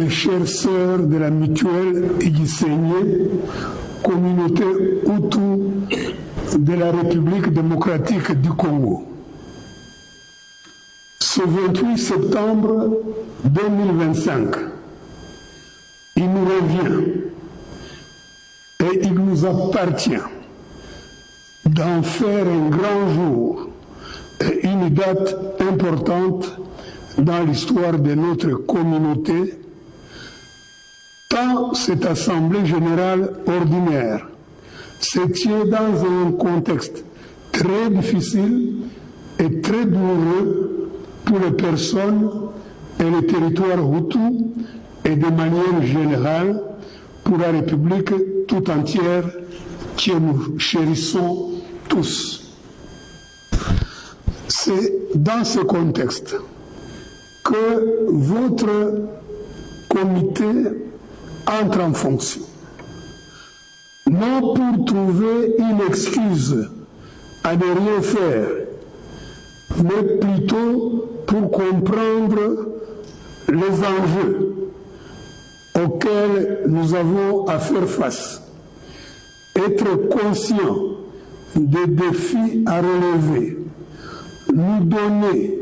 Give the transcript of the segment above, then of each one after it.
mes chères sœurs de la mutuelle Igisenye, communauté Hutu de la République démocratique du Congo. Ce 28 septembre 2025, il nous revient et il nous appartient d'en faire un grand jour et une date importante dans l'histoire de notre communauté, tant cette assemblée générale ordinaire se tient dans un contexte très difficile et très douloureux pour les personnes et les territoires Hutu et de manière générale pour la République tout entière que nous chérissons tous. C'est dans ce contexte que votre comité entre en fonction, non pour trouver une excuse à ne rien faire, mais plutôt pour comprendre les enjeux auxquels nous avons à faire face, être conscient des défis à relever, nous donner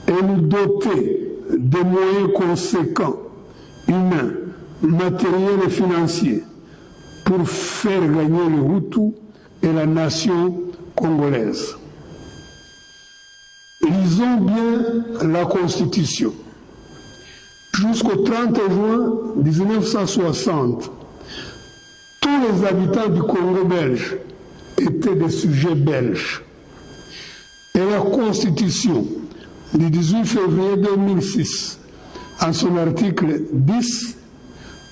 et nous doter de moyens conséquents, humains, matériels et financiers, pour faire gagner le Hutu et la nation congolaise. Lisons bien la Constitution. Jusqu'au 30 juin 1960, tous les habitants du Congo belge étaient des sujets belges. Et la Constitution du 18 février 2006, en son article 10,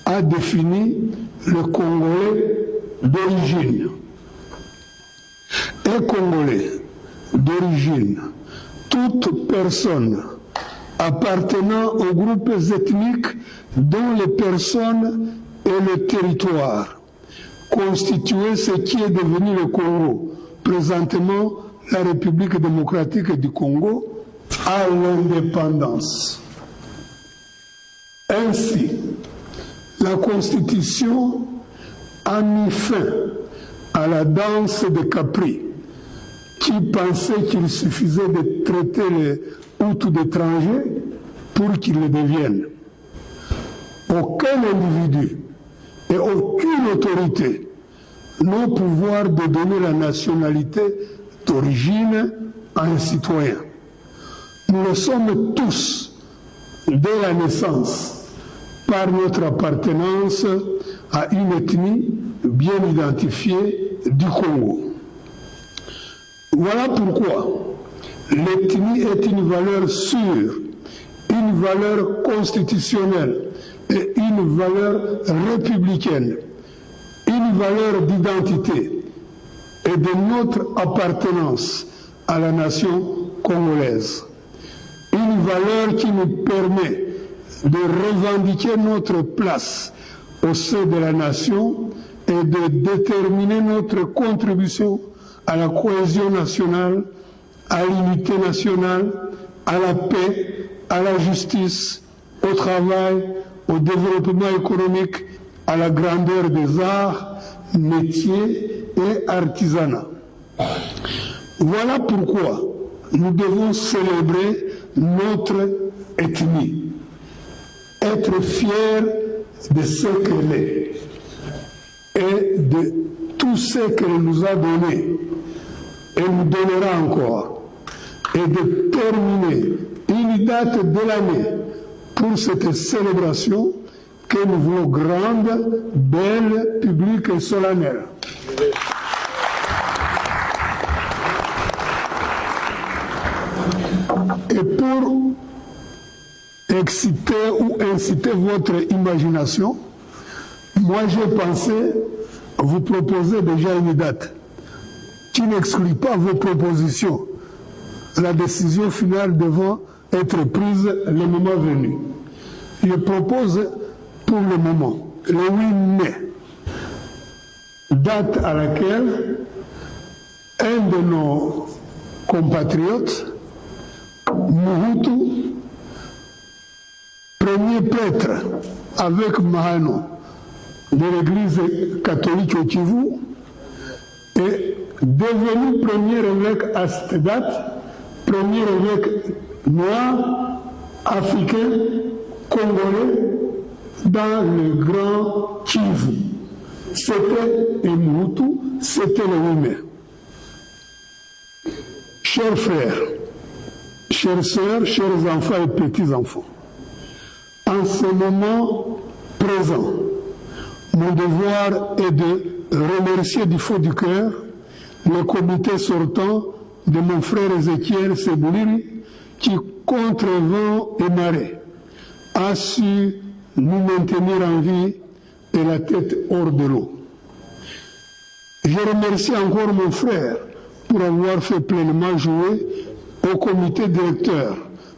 a défini le Congolais d'origine. Un Congolais d'origine, toute personne appartenant aux groupes ethniques dont les personnes et le territoire constituaient ce qui est devenu le Congo, présentement la République démocratique du Congo, à l'indépendance. Ainsi, la Constitution a mis fin à la danse des capris qui pensaient qu'il suffisait de traiter les Hutus d'étrangers pour qu'ils le deviennent. Aucun individu et aucune autorité n'ont pouvoir de donner la nationalité d'origine à un citoyen. Nous le sommes tous dès la naissance par notre appartenance à une ethnie bien identifiée du Congo. Voilà pourquoi l'ethnie est une valeur sûre, une valeur constitutionnelle et une valeur républicaine, une valeur d'identité et de notre appartenance à la nation congolaise. Une valeur qui nous permet de revendiquer notre place au sein de la nation et de déterminer notre contribution à la cohésion nationale, à l'unité nationale, à la paix, à la justice, au travail, au développement économique, à la grandeur des arts, métiers et artisanat. Voilà pourquoi nous devons célébrer notre ethnie, être fiers de ce qu'elle est et de tout ce qu'elle nous a donné et nous donnera encore, et de terminer une date de l'année pour cette célébration que nous voulons grande, belle, publique et solennelle. Et pour exciter ou inciter votre imagination, moi j'ai pensé vous proposer déjà une date qui n'exclut pas vos propositions. La décision finale devant être prise le moment venu. Je propose pour le moment le 8 mai, date à laquelle un de nos compatriotes, Mobutu, premier prêtre avec Mahano de l'église catholique au Kivu, et devenu premier évêque à cette date, premier évêque noir, africain, congolais, dans le grand Kivu. C'était Moutou, c'était le 8 mai. Chers frères, chères sœurs, chers enfants et petits-enfants, en ce moment présent, mon devoir est de remercier du fond du cœur le comité sortant de mon frère Ézéchiel Sebouliri qui, contre vent et marée, a su nous maintenir en vie et la tête hors de l'eau. Je remercie encore mon frère pour avoir fait pleinement jouer au comité directeur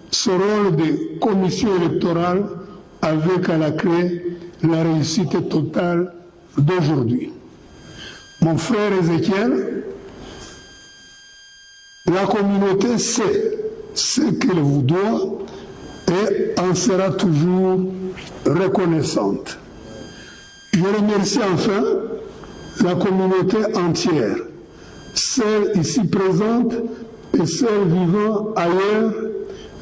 ce rôle de commission électorale avec à la clé la réussite totale d'aujourd'hui. Mon frère Ézéchiel, la communauté sait ce qu'elle vous doit et en sera toujours reconnaissante. Je remercie enfin la communauté entière, celles ici présentes et celles vivant ailleurs,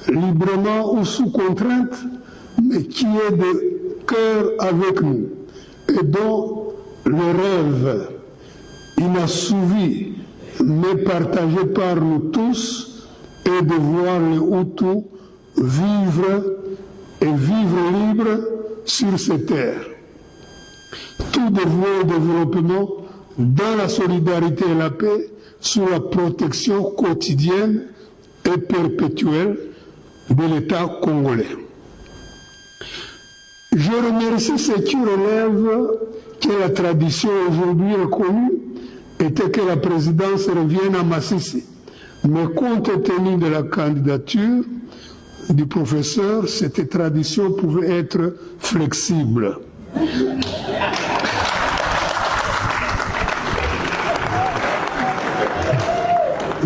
librement ou sous contrainte, mais qui est de cœur avec nous et dont le rêve inassouvi mais partagé par nous tous est de voir les Hutus vivre libre sur ces terres. Tout dévoué au développement dans la solidarité et la paix sous la protection quotidienne et perpétuelle de l'État congolais. Je remercie ceux qui relèvent que la tradition aujourd'hui reconnue était que la présidence revienne à Massissi. Mais compte tenu de la candidature du professeur, cette tradition pouvait être flexible.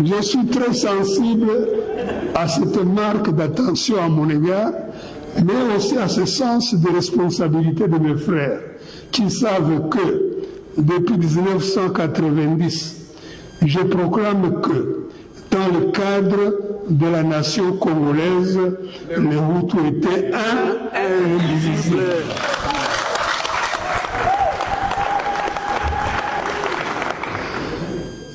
Je suis très sensible à cette marque d'attention à mon égard, mais aussi à ce sens de responsabilité de mes frères, qui savent que, depuis 1990, je proclame que, dans le cadre de la nation congolaise, les Hutus étaient un et indivisible.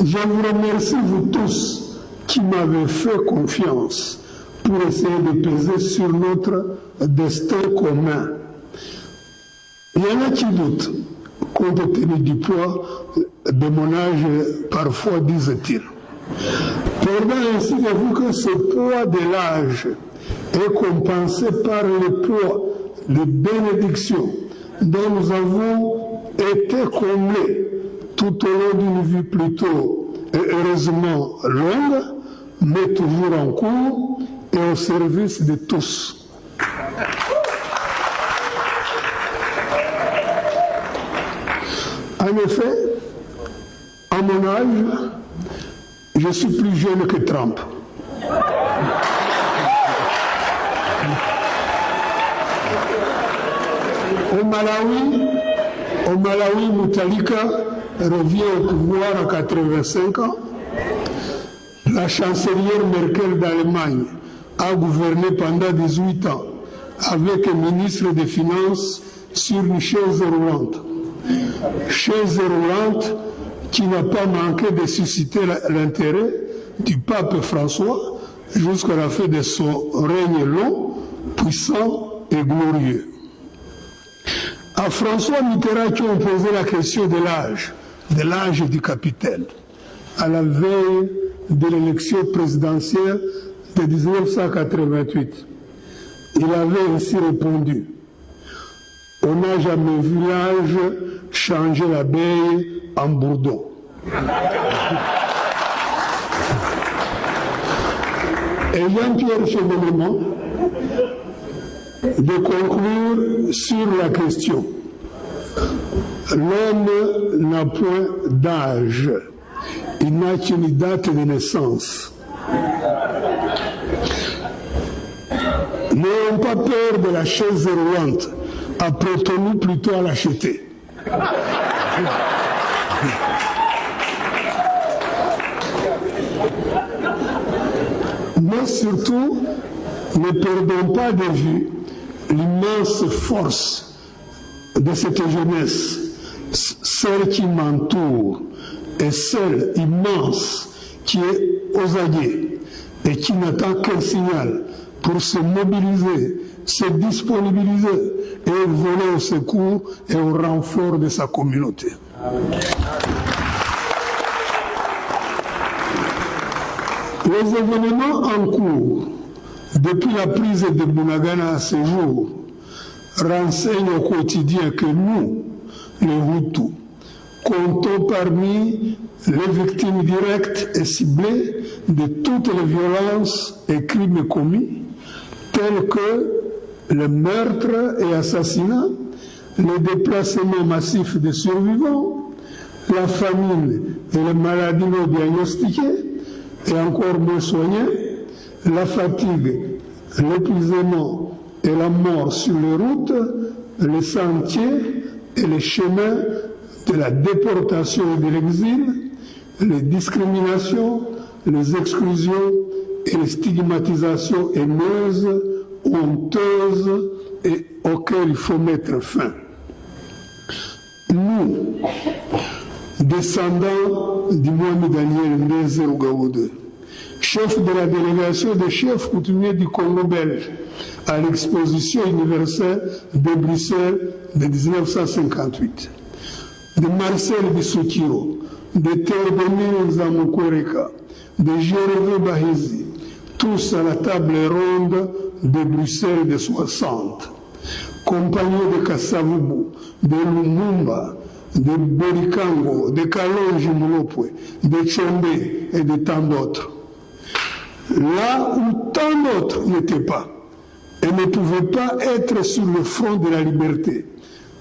Je vous remercie, vous tous, qui m'avez fait confiance pour essayer de peser sur notre destin commun. Il y en a qui doutent, compte tenu du poids de mon âge, parfois, disent-ils. Perdant ainsi de vous que ce poids de l'âge est compensé par le poids de bénédiction dont nous avons été comblés tout au long d'une vie plutôt heureusement longue, mais toujours en cours et au service de tous. En effet, à mon âge, je suis plus jeune que Trump. Au Malawi, Mutalika revient au pouvoir à 85 ans. La chancelière Merkel d'Allemagne a gouverné pendant 18 ans avec un ministre des Finances sur une chaise roulante. Chaise roulante qui n'a pas manqué de susciter l'intérêt du pape François jusqu'à la fin de son règne long, puissant et glorieux. À François Mitterrand qui ont posé la question de l'âge du capitaine, à la veille de l'élection présidentielle de 1988. Il avait ainsi répondu: « On n'a jamais vu l'âge changer l'abeille en bourdon. » Et Jean-Pierre Chevènement de conclure sur la question. L'homme n'a point d'âge, il n'a qu'une date de naissance. N'ayons pas peur de la chaise roulante, apprêtons-nous plutôt à l'acheter. Mais surtout, ne perdons pas de vue l'immense force de cette jeunesse, celle qui m'entoure, et celle immense qui est aux aguets et qui n'attend qu'un signal pour se mobiliser, se disponibiliser et voler au secours et au renfort de sa communauté. Les événements en cours, depuis la prise de Bunagana à ce jour, renseignent au quotidien que nous, les Hutus, comptons parmi les victimes directes et ciblées de toutes les violences et crimes commis, tels que le meurtre et assassinat, le déplacement massif des survivants, la famine et les maladies non diagnostiquées, et encore moins soignées, la fatigue, l'épuisement et la mort sur les routes, les sentiers et les chemins de la déportation et de l'exil, les discriminations, les exclusions et les stigmatisations haineuses, honteuses et auxquelles il faut mettre fin. Nous, descendants du Mohamed Daniel Ndeze Rugabo II, chef de la délégation des chefs coutumiers du Congo belge à l'exposition universelle de Bruxelles de 1958, de Marcel Bissoukiro, de Théodomir Nzamukwereka, de Gervais Bahizi, tous à la table ronde de Bruxelles de 60, compagnons de Kassavubu, de Lumumba, de Borikango, de Kalonji Mulopwe, de Tchombe et de tant d'autres. Là où tant d'autres n'étaient pas et ne pouvaient pas être sur le front de la liberté,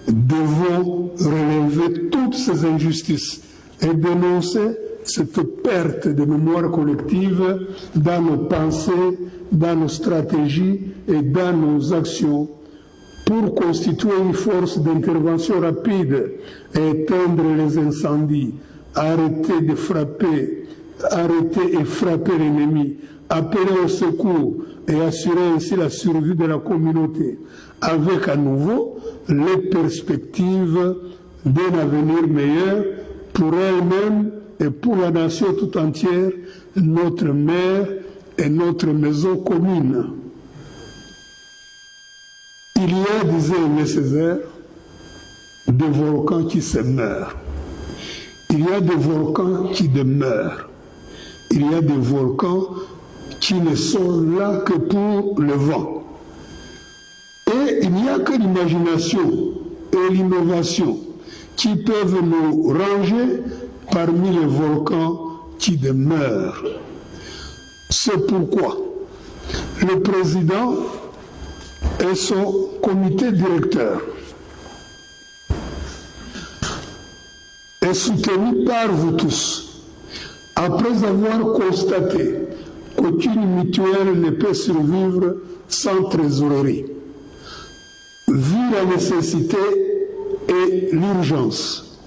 devons relever toutes ces injustices et dénoncer cette perte de mémoire collective dans nos pensées, dans nos stratégies et dans nos actions pour constituer une force d'intervention rapide et éteindre les incendies, arrêter et frapper l'ennemi, appeler au secours et assurer ainsi la survie de la communauté, avec à nouveau les perspectives d'un avenir meilleur pour elle-même et pour la nation tout entière, notre mère et notre maison commune. Il y a, disait Aimé Césaire, des volcans qui se meurent. Il y a des volcans qui demeurent. Il y a des volcans qui ne sont là que pour le vent. Et il n'y a que l'imagination et l'innovation qui peuvent nous ranger parmi les volcans qui demeurent. C'est pourquoi le président et son comité directeur est soutenu par vous tous, après avoir constaté qu'aucune mutuelle ne peut survivre sans trésorerie, vu la nécessité et l'urgence,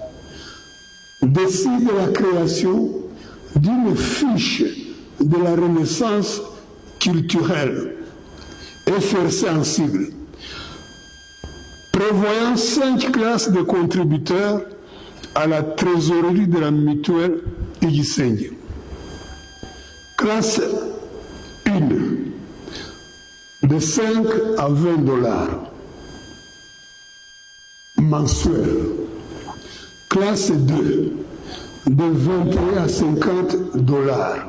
décide la création d'une fiche de la renaissance culturelle, FRC en sigle, prévoyant 5 classes de contributeurs à la trésorerie de la mutuelle Igisengi. Classe 1, de 5 à 20 dollars mensuels. Classe 2, de 21 à 50 dollars.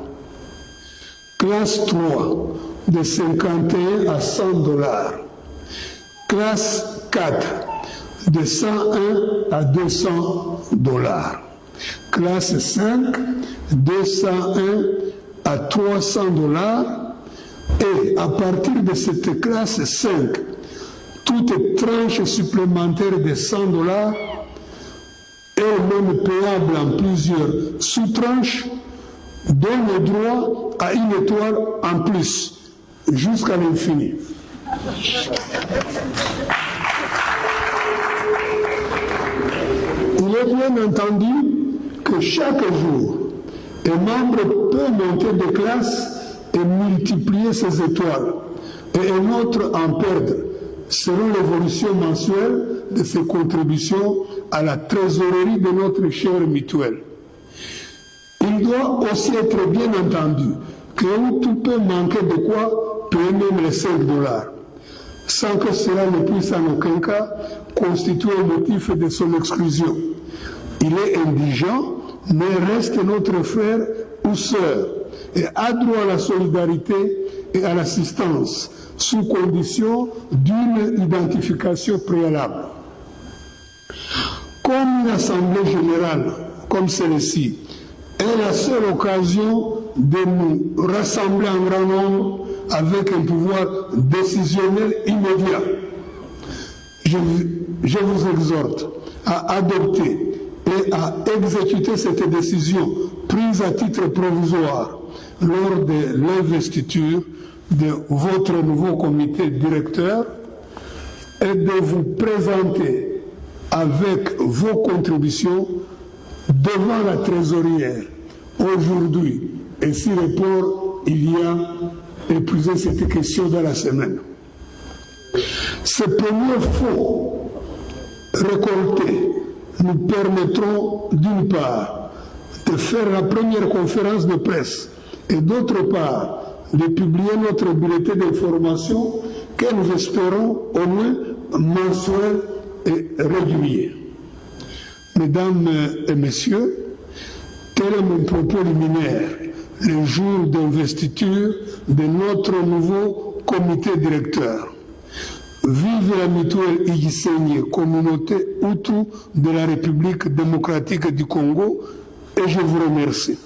Classe 3, de 51 à 100 dollars. Classe 4, de 101 à 200 dollars. Classe 5, 201 à 300 dollars. Et à partir de cette classe 5, toute tranche supplémentaire de 100 dollars est même payable en plusieurs sous-tranches, donne le droit à une étoile en plus, jusqu'à l'infini. Il est bien entendu que chaque jour, un membre peut monter de classe et multiplier ses étoiles, et un autre en perdre, selon l'évolution mensuelle de ses contributions à la trésorerie de notre chère mutuelle. Il doit aussi être bien entendu que tout peut manquer de quoi payer même les $5, sans que cela ne puisse en aucun cas constituer un motif de son exclusion. Il est indigent, mais reste notre frère ou sœur, et a droit à la solidarité et à l'assistance, sous condition d'une identification préalable. Comme une assemblée générale, comme celle-ci, est la seule occasion de nous rassembler en grand nombre avec un pouvoir décisionnel immédiat. Je vous exhorte à adopter et à exécuter cette décision prise à titre provisoire lors de l'investiture de votre nouveau comité directeur et de vous présenter avec vos contributions devant la trésorière aujourd'hui, et si report il y a, épuisé cette question dans la semaine. Ces premiers fonds récoltés nous permettront d'une part de faire la première conférence de presse et d'autre part de publier notre bulletin d'information que nous espérons au moins mensuel et régulier. Mesdames et messieurs, tel est mon propos liminaire le jour d'investiture de notre nouveau comité directeur. Vive la mutuelle Igisenye, communauté Hutu de la République démocratique du Congo, et je vous remercie.